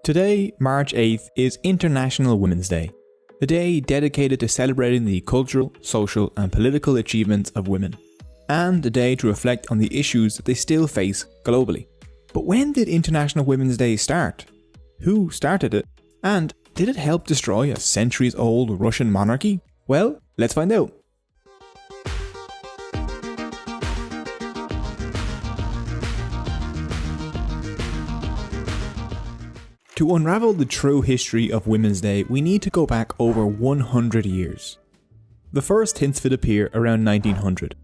Today, March 8th, is International Women's Day, a day dedicated to celebrating the cultural, social and political achievements of women, and a day to reflect on the issues that they still face globally. But when did International Women's Day start? Who started it? And did it help destroy a centuries-old Russian monarchy? Well, let's find out. To unravel the true history of Women's Day, we need to go back over 100 years. The first hints of it appear around 1900.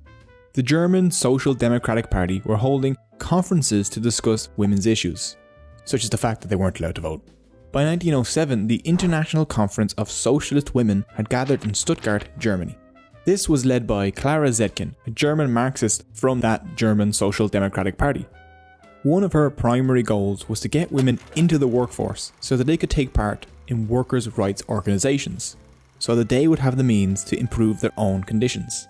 The German Social Democratic Party were holding conferences to discuss women's issues, such as the fact that they weren't allowed to vote. By 1907, the International Conference of Socialist Women had gathered in Stuttgart, Germany. This was led by Clara Zetkin, a German Marxist from that German Social Democratic Party. One of her primary goals was to get women into the workforce so that they could take part in workers' rights organisations, so that they would have the means to improve their own conditions.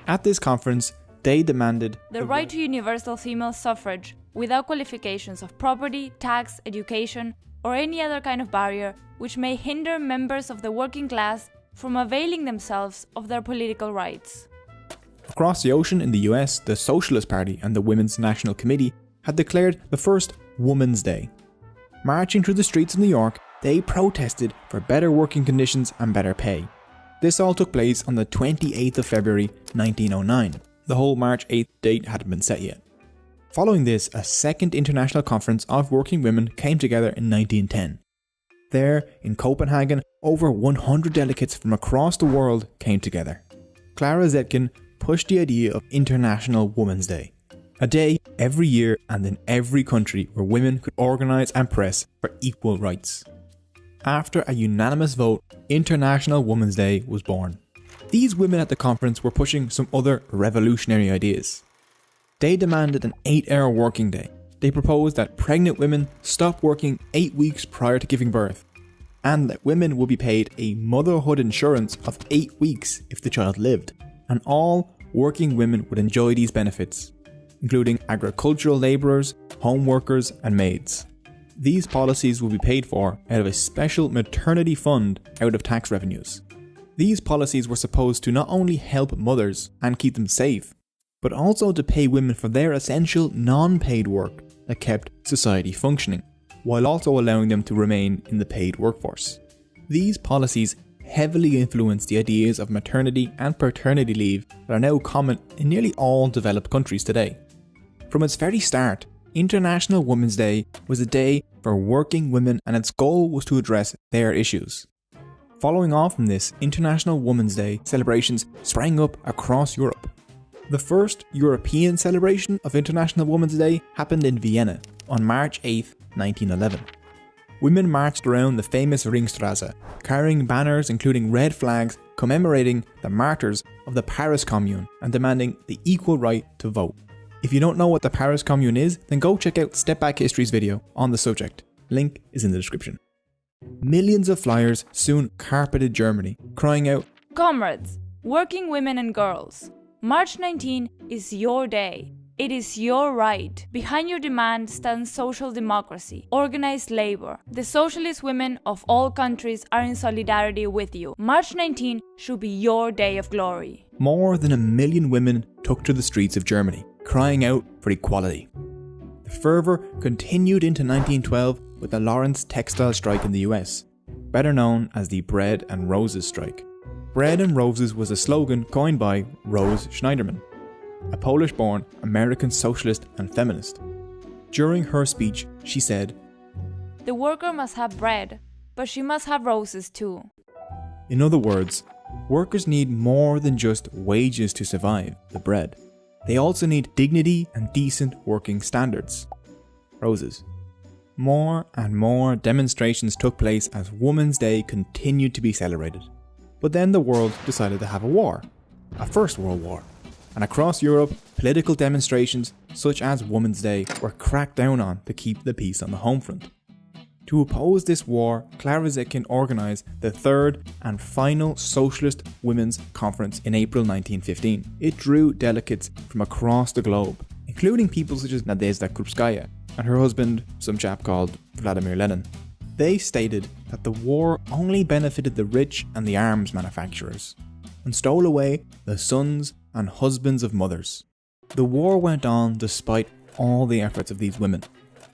At this conference, they demanded the right to universal female suffrage without qualifications of property, tax, education, or any other kind of barrier which may hinder members of the working class from availing themselves of their political rights. Across the ocean in the US, the Socialist Party and the Women's National Committee had declared the first Women's Day. Marching through the streets of New York, they protested for better working conditions and better pay. This all took place on the 28th of February 1909. The whole March 8th date hadn't been set yet. Following this, a second International Conference of Working Women came together in 1910. There, in Copenhagen, over 100 delegates from across the world came together. Clara Zetkin pushed the idea of International Women's Day, a day every year and in every country where women could organise and press for equal rights. After a unanimous vote, International Women's Day was born. These women at the conference were pushing some other revolutionary ideas. They demanded an 8-hour working day. They proposed that pregnant women stop working 8 weeks prior to giving birth, and that women would be paid a motherhood insurance of 8 weeks if the child lived, and all working women would enjoy these benefits, including agricultural labourers, home workers and maids. These policies will be paid for out of a special maternity fund out of tax revenues. These policies were supposed to not only help mothers and keep them safe, but also to pay women for their essential non-paid work that kept society functioning, while also allowing them to remain in the paid workforce. These policies heavily influenced the ideas of maternity and paternity leave that are now common in nearly all developed countries today. From its very start, International Women's Day was a day for working women, and its goal was to address their issues. Following on from this, International Women's Day celebrations sprang up across Europe. The first European celebration of International Women's Day happened in Vienna on March 8, 1911. Women marched around the famous Ringstrasse, carrying banners including red flags commemorating the martyrs of the Paris Commune and demanding the equal right to vote. If you don't know what the Paris Commune is, then go check out Step Back History's video on the subject. Link is in the description. Millions of flyers soon carpeted Germany, crying out, "Comrades, working women and girls, March 19 is your day. It is your right. Behind your demand stands social democracy, organized labor. The socialist women of all countries are in solidarity with you. March 19 should be your day of glory." More than 1 million women took to the streets of Germany, crying out for equality. The fervour continued into 1912 with the Lawrence textile strike in the US, better known as the Bread and Roses strike. Bread and Roses was a slogan coined by Rose Schneiderman, a Polish-born American socialist and feminist. During her speech, she said, "The worker must have bread, but she must have roses too." In other words, workers need more than just wages to survive, the bread. They also need dignity and decent working standards. Roses. More and more demonstrations took place as Women's Day continued to be celebrated. But then the world decided to have a war, a First World War. And across Europe, political demonstrations such as Women's Day were cracked down on to keep the peace on the home front. To oppose this war, Clara Zetkin organised the third and final Socialist Women's Conference in April 1915. It drew delegates from across the globe, including people such as Nadezhda Krupskaya and her husband, some chap called Vladimir Lenin. They stated that the war only benefited the rich and the arms manufacturers, and stole away the sons and husbands of mothers. The war went on despite all the efforts of these women,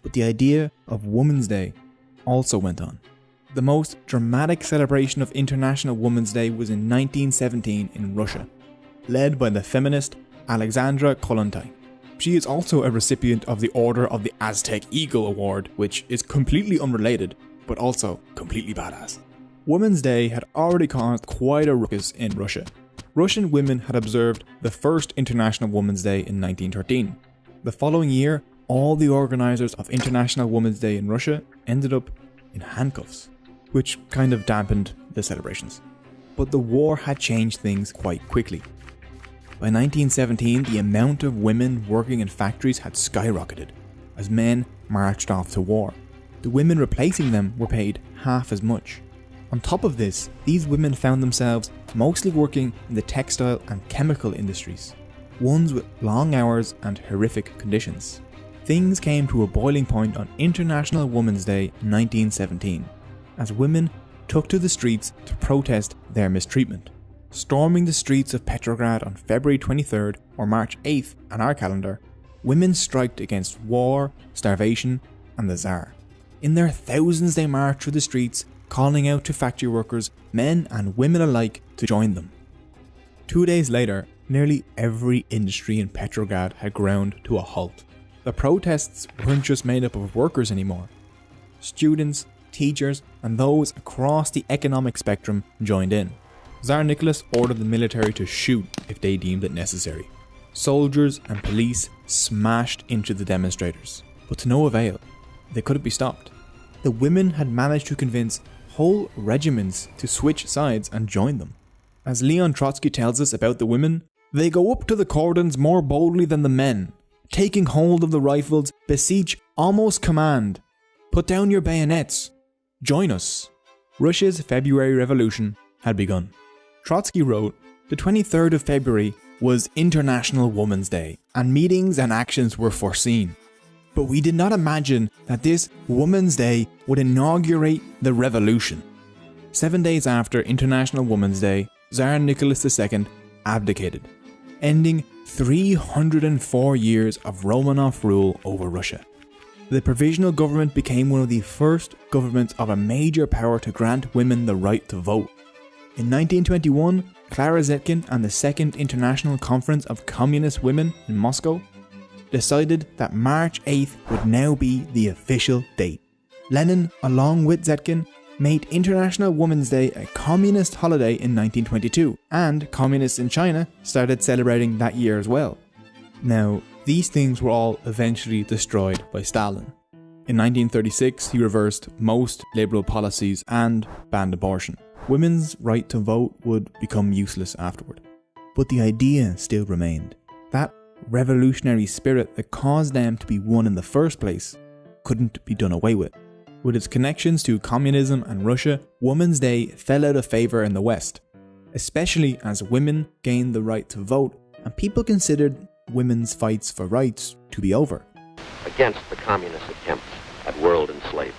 but the idea of Women's Day also went on. The most dramatic celebration of International Women's Day was in 1917 in Russia, led by the feminist Alexandra Kollontai. She is also a recipient of the Order of the Aztec Eagle Award, which is completely unrelated, but also completely badass. Women's Day had already caused quite a ruckus in Russia. Russian women had observed the first International Women's Day in 1913. The following year, all the organisers of International Women's Day in Russia ended up in handcuffs, which kind of dampened the celebrations. But the war had changed things quite quickly. By 1917, the amount of women working in factories had skyrocketed as men marched off to war. The women replacing them were paid half as much. On top of this, these women found themselves mostly working in the textile and chemical industries, ones with long hours and horrific conditions. Things came to a boiling point on International Women's Day 1917, as women took to the streets to protest their mistreatment. Storming the streets of Petrograd on February 23rd or March 8th on our calendar, women striked against war, starvation, and the Tsar. In their thousands they marched through the streets, calling out to factory workers, men and women alike, to join them. 2 days later, nearly every industry in Petrograd had ground to a halt. The protests weren't just made up of workers anymore. Students, teachers, and those across the economic spectrum joined in. Tsar Nicholas ordered the military to shoot if they deemed it necessary. Soldiers and police smashed into the demonstrators, but to no avail. They couldn't be stopped. The women had managed to convince whole regiments to switch sides and join them. As Leon Trotsky tells us about the women, they go up to the cordons more boldly than the men, taking hold of the rifles, beseech, almost command, put down your bayonets, join us. Russia's February Revolution had begun. Trotsky wrote, the 23rd of February was International Women's Day, and meetings and actions were foreseen. But we did not imagine that this Women's Day would inaugurate the revolution. 7 days after International Women's Day, Tsar Nicholas II abdicated, ending 304 years of Romanov rule over Russia. The provisional government became one of the first governments of a major power to grant women the right to vote. In 1921, Clara Zetkin and the Second International Conference of Communist Women in Moscow decided that March 8th would now be the official date. Lenin, along with Zetkin, made International Women's Day a communist holiday in 1922, and communists in China started celebrating that year as well. Now, these things were all eventually destroyed by Stalin. In 1936, he reversed most liberal policies and banned abortion. Women's right to vote would become useless afterward. But the idea still remained. That revolutionary spirit that caused them to be won in the first place couldn't be done away with. With its connections to communism and Russia, Women's Day fell out of favour in the West, especially as women gained the right to vote and people considered women's fights for rights to be over. Against the communist attempts at world enslavement.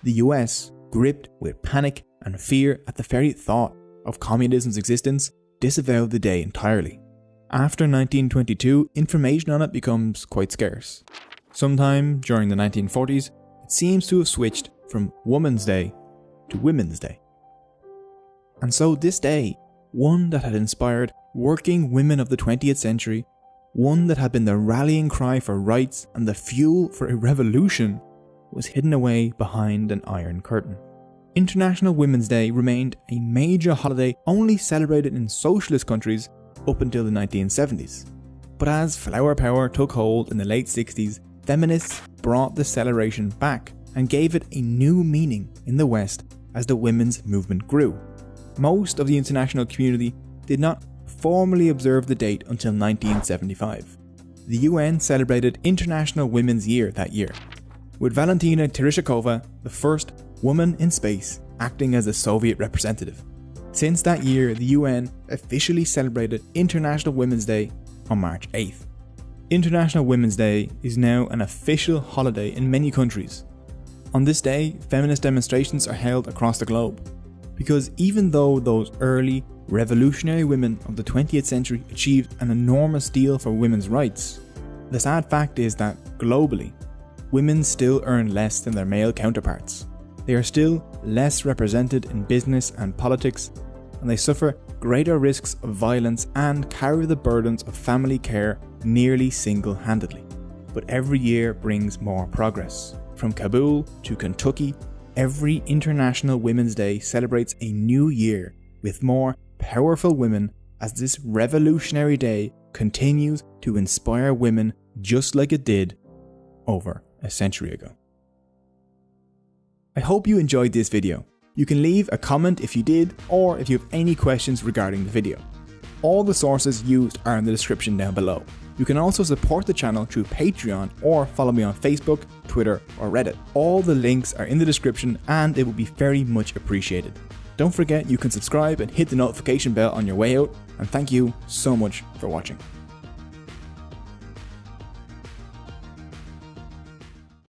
The US, gripped with panic and fear at the very thought of communism's existence, disavowed the day entirely. After 1922, information on it becomes quite scarce. Sometime during the 1940s, it seems to have switched from Women's Day to Women's Day. And so this day, one that had inspired working women of the 20th century, one that had been the rallying cry for rights and the fuel for a revolution, was hidden away behind an iron curtain. International Women's Day remained a major holiday only celebrated in socialist countries up until the 1970s. But as flower power took hold in the late 60s, feminists brought the celebration back and gave it a new meaning in the West as the women's movement grew. Most of the international community did not formally observe the date until 1975. The UN celebrated International Women's Year that year, with Valentina Tereshkova, the first woman in space, acting as a Soviet representative. Since that year, the UN officially celebrated International Women's Day on March 8th. International Women's Day is now an official holiday in many countries. On this day, feminist demonstrations are held across the globe. Because even though those early, revolutionary women of the 20th century achieved an enormous deal for women's rights, the sad fact is that, globally, women still earn less than their male counterparts. They are still less represented in business and politics, and they suffer greater risks of violence and carry the burdens of family care nearly single-handedly. But every year brings more progress. From Kabul to Kentucky, every International Women's Day celebrates a new year with more powerful women as this revolutionary day continues to inspire women just like it did over a century ago. I hope you enjoyed this video. You can leave a comment if you did, or if you have any questions regarding the video. All the sources used are in the description down below. You can also support the channel through Patreon or follow me on Facebook, Twitter or Reddit. All the links are in the description and it would be very much appreciated. Don't forget you can subscribe and hit the notification bell on your way out, and thank you so much for watching.